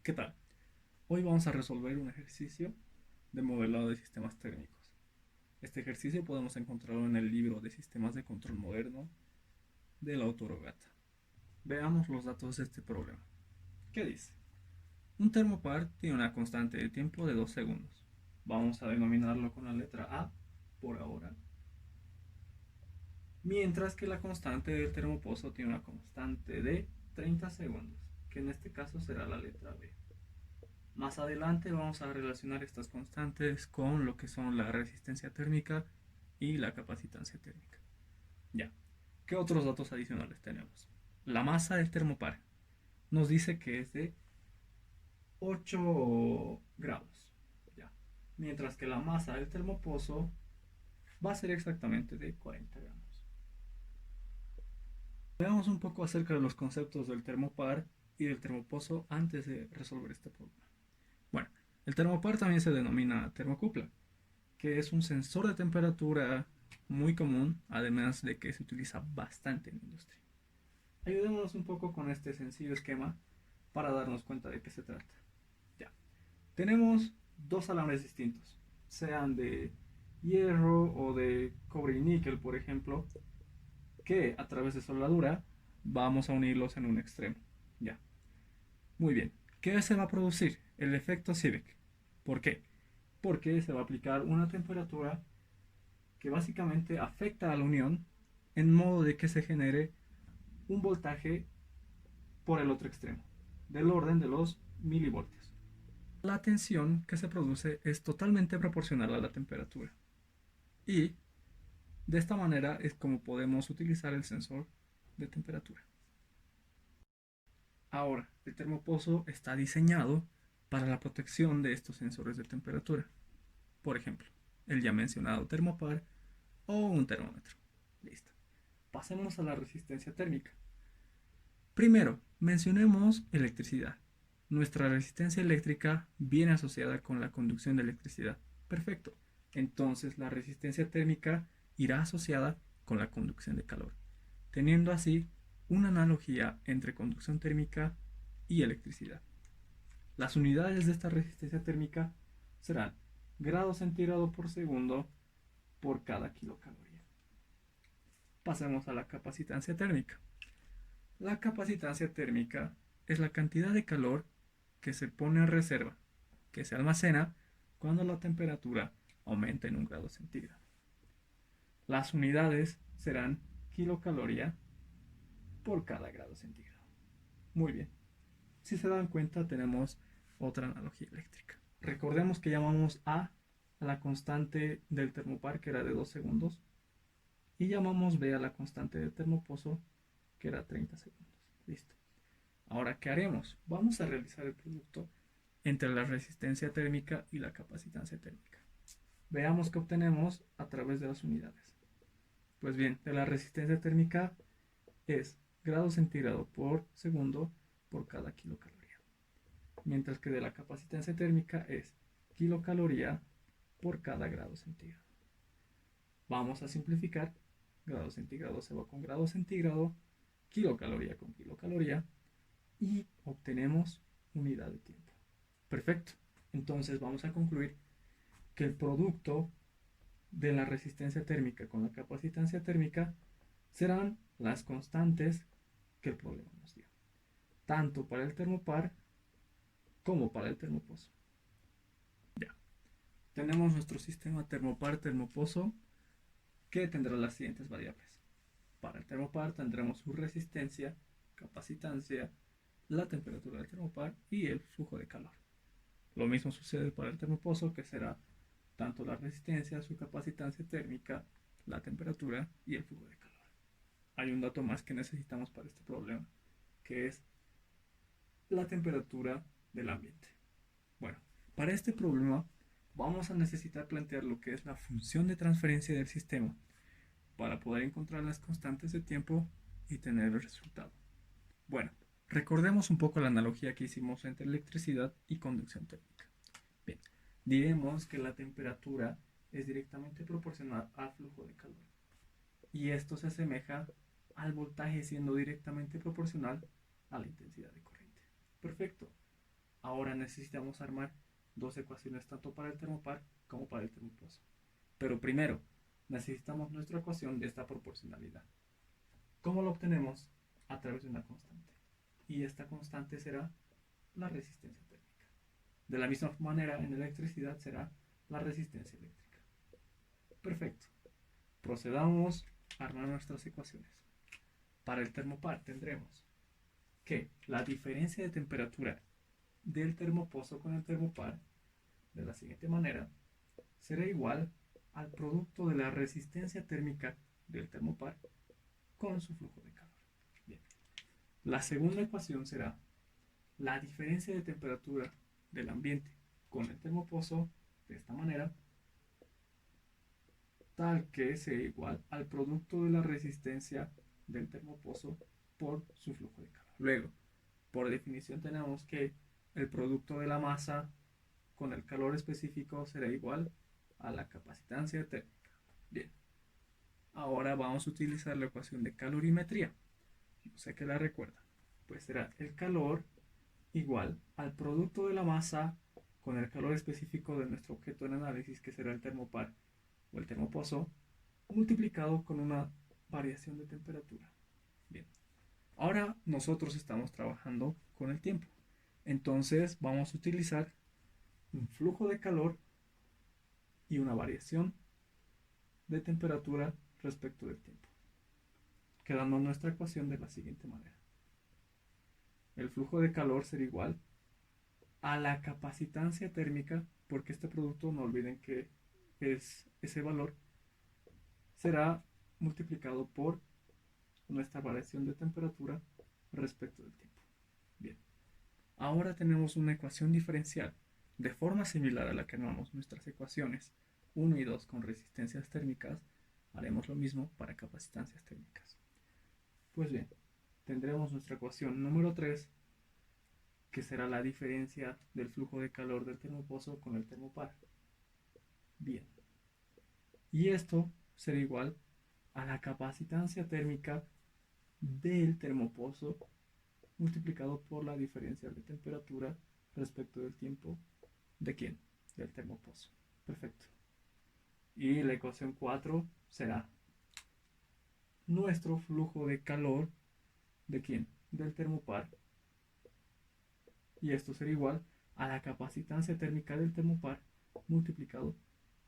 ¿Qué tal? Hoy vamos a resolver un ejercicio de modelado de sistemas térmicos. Este ejercicio podemos encontrarlo en el libro de Sistemas de Control Moderno del autor Ogata. Veamos los datos de este problema. ¿Qué dice? Un termopar tiene una constante de tiempo de 2 segundos. Vamos a denominarlo con la letra A por ahora. Mientras que la constante del termopozo tiene una constante de 30 segundos, que en este caso será la letra B. Más adelante vamos a relacionar estas constantes con lo que son la resistencia térmica y la capacitancia térmica. Ya. ¿Qué otros datos adicionales tenemos? La masa del termopar nos dice que es de 8 grados. Ya. Mientras que la masa del termopozo va a ser exactamente de 40 gramos. Veamos un poco acerca de los conceptos del termopar y del termopozo antes de resolver este problema. Bueno, el termopar también se denomina termocupla, que es un sensor de temperatura muy común, además de que se utiliza bastante en la industria. Ayudémonos un poco con este sencillo esquema para darnos cuenta de qué se trata. Ya. Tenemos dos alambres distintos, sean de hierro o de cobre y níquel, por ejemplo, que a través de soldadura vamos a unirlos en un extremo. Ya. Muy bien. ¿Qué se va a producir? El efecto Seebeck. ¿Por qué? Porque se va a aplicar una temperatura que básicamente afecta a la unión en modo de que se genere un voltaje por el otro extremo, del orden de los milivoltios. La tensión que se produce es totalmente proporcional a la temperatura. Y de esta manera es como podemos utilizar el sensor de temperatura. Ahora, el termopozo está diseñado para la protección de estos sensores de temperatura. Por ejemplo, el ya mencionado termopar o un termómetro. Listo. Pasemos a la resistencia térmica. Primero, mencionemos electricidad. Nuestra resistencia eléctrica viene asociada con la conducción de electricidad. Perfecto. Entonces la resistencia térmica irá asociada con la conducción de calor, teniendo así una analogía entre conducción térmica y electricidad. Las unidades de esta resistencia térmica serán grados centígrados por segundo por cada kilocaloría. Pasemos a la capacitancia térmica. La capacitancia térmica es la cantidad de calor que se pone en reserva, que se almacena cuando la temperatura aumenta en 1 grado centígrado. Las unidades serán kilocaloría por cada grado centígrado. Muy bien. Si se dan cuenta, tenemos otra analogía eléctrica. Recordemos que llamamos a la constante del termopar, que era de 2 segundos, y llamamos B a la constante del termopozo, que era 30 segundos. Listo. Ahora, ¿qué haremos? Vamos a realizar el producto entre la resistencia térmica y la capacitancia térmica. Veamos qué obtenemos a través de las unidades. Pues bien, de la resistencia térmica es grado centígrado por segundo por cada kilocaloría. Mientras que de la capacitancia térmica es kilocaloría por cada grado centígrado. Vamos a simplificar. Grado centígrado se va con grado centígrado, kilocaloría con kilocaloría, y obtenemos unidad de tiempo. Perfecto. Entonces vamos a concluir que el producto de la resistencia térmica con la capacitancia térmica serán las constantes que el problema nos dio, tanto para el termopar como para el termopozo. Ya. Tenemos nuestro sistema termopar-termopozo que tendrá las siguientes variables. Para el termopar tendremos su resistencia, capacitancia, la temperatura del termopar y el flujo de calor. Lo mismo sucede para el termopozo, que será tanto la resistencia, su capacitancia térmica, la temperatura y el flujo de calor. Hay un dato más que necesitamos para este problema, que es la temperatura del ambiente. Bueno, para este problema vamos a necesitar plantear lo que es la función de transferencia del sistema para poder encontrar las constantes de tiempo y tener el resultado. Bueno, recordemos un poco la analogía que hicimos entre electricidad y conducción térmica. Bien, diremos que la temperatura es directamente proporcional al flujo de calor. Y esto se asemeja al voltaje siendo directamente proporcional a la intensidad de corriente. Perfecto. Ahora necesitamos armar dos ecuaciones tanto para el termopar como para el termopozo. Pero primero, necesitamos nuestra ecuación de esta proporcionalidad. ¿Cómo lo obtenemos? A través de una constante. Y esta constante será la resistencia térmica. De la misma manera, en electricidad será la resistencia eléctrica. Perfecto. Procedamos a armar nuestras ecuaciones. Para el termopar tendremos que la diferencia de temperatura del termopozo con el termopar, de la siguiente manera, será igual al producto de la resistencia térmica del termopar con su flujo de calor. Bien. La segunda ecuación será la diferencia de temperatura del ambiente con el termopozo de esta manera, tal que sea igual al producto de la resistencia del termopozo por su flujo de calor. Luego, por definición tenemos que el producto de la masa con el calor específico será igual a la capacitancia térmica. Bien. Ahora vamos a utilizar la ecuación de calorimetría. No sé qué la recuerdan. Pues será el calor igual al producto de la masa con el calor específico de nuestro objeto en análisis, que será el termopar o el termopozo, multiplicado con una variación de temperatura. Bien. Ahora nosotros estamos trabajando con el tiempo. Entonces vamos a utilizar un flujo de calor y una variación de temperatura respecto del tiempo, quedando nuestra ecuación de la siguiente manera. El flujo de calor será igual a la capacitancia térmica, porque este producto, no olviden que es ese valor, será multiplicado por nuestra variación de temperatura respecto del tiempo. Bien, ahora tenemos una ecuación diferencial de forma similar a la que armamos nuestras ecuaciones 1 y 2 con resistencias térmicas. Haremos lo mismo para capacitancias térmicas. Pues bien, tendremos nuestra ecuación número 3, que será la diferencia del flujo de calor del termopozo con el termopar. Bien, y esto será igual a la capacitancia térmica del termopozo multiplicado por la diferencia de temperatura respecto del tiempo. ¿De quién? Del termopozo. Perfecto. Y la ecuación 4 será nuestro flujo de calor. ¿De quién? Del termopar. Y esto será igual a la capacitancia térmica del termopar multiplicado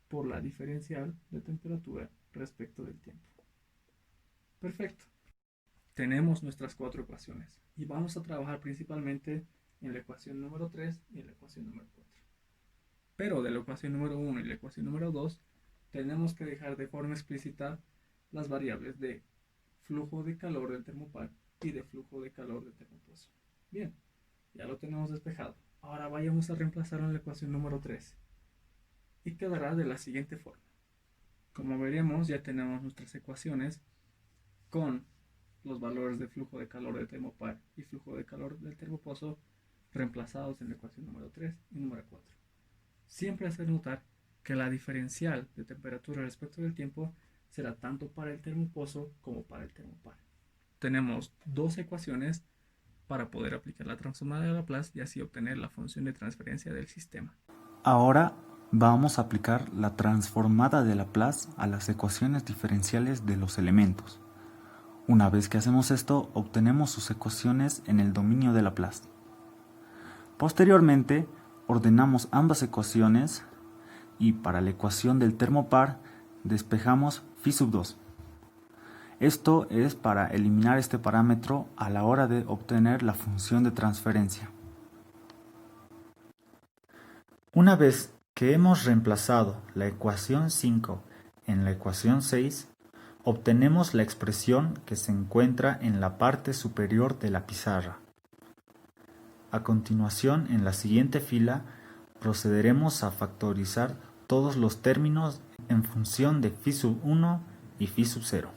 por la diferencial de temperatura respecto del tiempo. Perfecto. Tenemos nuestras cuatro ecuaciones y vamos a trabajar principalmente en la ecuación número 3 y en la ecuación número 4. Pero de la ecuación número 1 y la ecuación número 2 tenemos que dejar de forma explícita las variables de flujo de calor del termopar y de flujo de calor del termopozo. Bien, ya lo tenemos despejado. Ahora vayamos a reemplazarlo en la ecuación número 3 y quedará de la siguiente forma. Como veremos, ya tenemos nuestras ecuaciones con los valores de flujo de calor del termopar y flujo de calor del termopozo reemplazados en la ecuación número 3 y número 4. Siempre hacer notar que la diferencial de temperatura respecto del tiempo será tanto para el termopozo como para el termopar. Tenemos dos ecuaciones para poder aplicar la transformada de Laplace y así obtener la función de transferencia del sistema. Ahora vamos a aplicar la transformada de Laplace a las ecuaciones diferenciales de los elementos. Una vez que hacemos esto, obtenemos sus ecuaciones en el dominio de Laplace. Posteriormente, ordenamos ambas ecuaciones y para la ecuación del termopar despejamos phi2. Esto es para eliminar este parámetro a la hora de obtener la función de transferencia. Una vez que hemos reemplazado la ecuación 5 en la ecuación 6, obtenemos la expresión que se encuentra en la parte superior de la pizarra. A continuación, en la siguiente fila, procederemos a factorizar todos los términos en función de phi1 y phi0.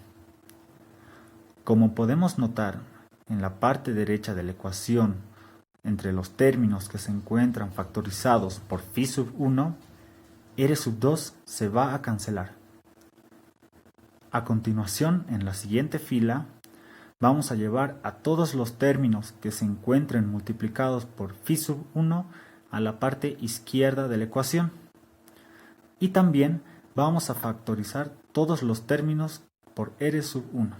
Como podemos notar, en la parte derecha de la ecuación, entre los términos que se encuentran factorizados por phi1, r2 se va a cancelar. A continuación, en la siguiente fila, vamos a llevar a todos los términos que se encuentren multiplicados por phi sub 1 a la parte izquierda de la ecuación. Y también vamos a factorizar todos los términos por r sub 1.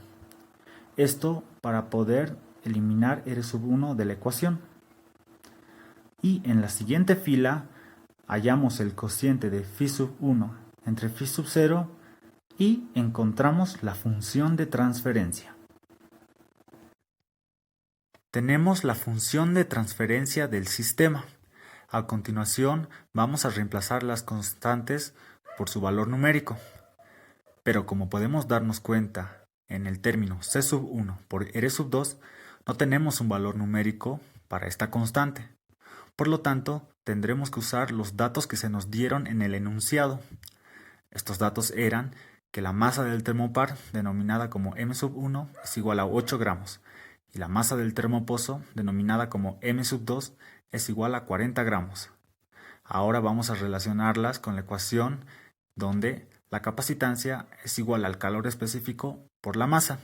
Esto para poder eliminar r sub 1 de la ecuación. Y en la siguiente fila hallamos el cociente de phi sub 1 entre phi sub 0 y encontramos la función de transferencia. Tenemos la función de transferencia del sistema. A continuación vamos a reemplazar las constantes por su valor numérico. Pero como podemos darnos cuenta en el término c sub 1 por r sub 2, no tenemos un valor numérico para esta constante. Por lo tanto, tendremos que usar los datos que se nos dieron en el enunciado. Estos datos eran que la masa del termopar, denominada como m sub 1, es igual a 8 gramos, y la masa del termopozo, denominada como m sub 2, es igual a 40 gramos. Ahora vamos a relacionarlas con la ecuación donde la capacitancia es igual al calor específico por la masa.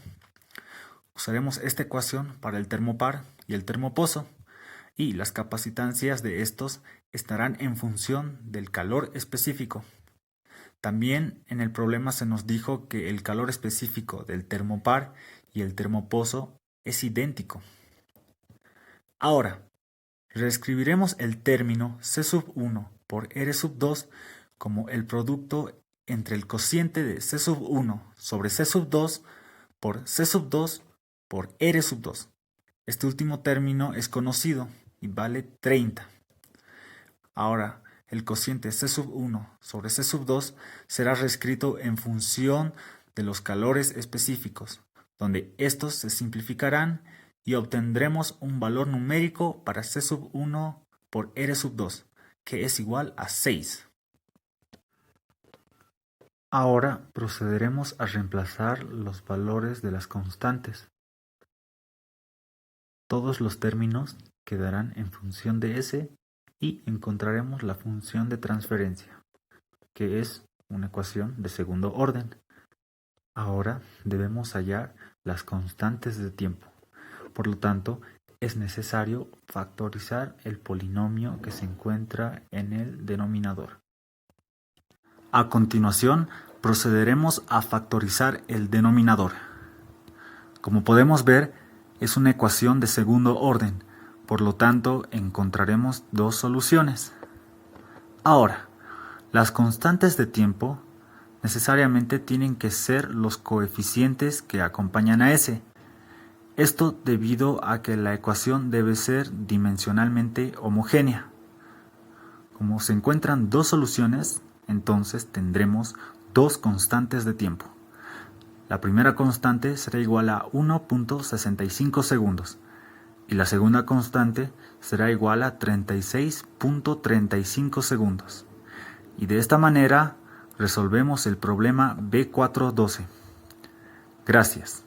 Usaremos esta ecuación para el termopar y el termopozo, y las capacitancias de estos estarán en función del calor específico. También en el problema se nos dijo que el calor específico del termopar y el termopozo es idéntico. Ahora, reescribiremos el término c sub 1 por r sub 2 como el producto entre el cociente de c sub 1 sobre c sub 2 por c sub 2 por r sub 2. Este último término es conocido y vale 30. Ahora, el cociente c sub 1 sobre c sub 2 será reescrito en función de los calores específicos, donde estos se simplificarán y obtendremos un valor numérico para c sub 1 por r sub 2, que es igual a 6. Ahora procederemos a reemplazar los valores de las constantes. Todos los términos quedarán en función de s y encontraremos la función de transferencia, que es una ecuación de segundo orden. Ahora debemos hallar las constantes de tiempo. Por lo tanto, es necesario factorizar el polinomio que se encuentra en el denominador. A continuación, procederemos a factorizar el denominador. Como podemos ver, es una ecuación de segundo orden, por lo tanto, encontraremos dos soluciones. Ahora, las constantes de tiempo necesariamente tienen que ser los coeficientes que acompañan a S. Esto debido a que la ecuación debe ser dimensionalmente homogénea. Como se encuentran dos soluciones, entonces tendremos dos constantes de tiempo. La primera constante será igual a 1.65 segundos y la segunda constante será igual a 36.35 segundos. Y de esta manera resolvemos el problema B412. Gracias.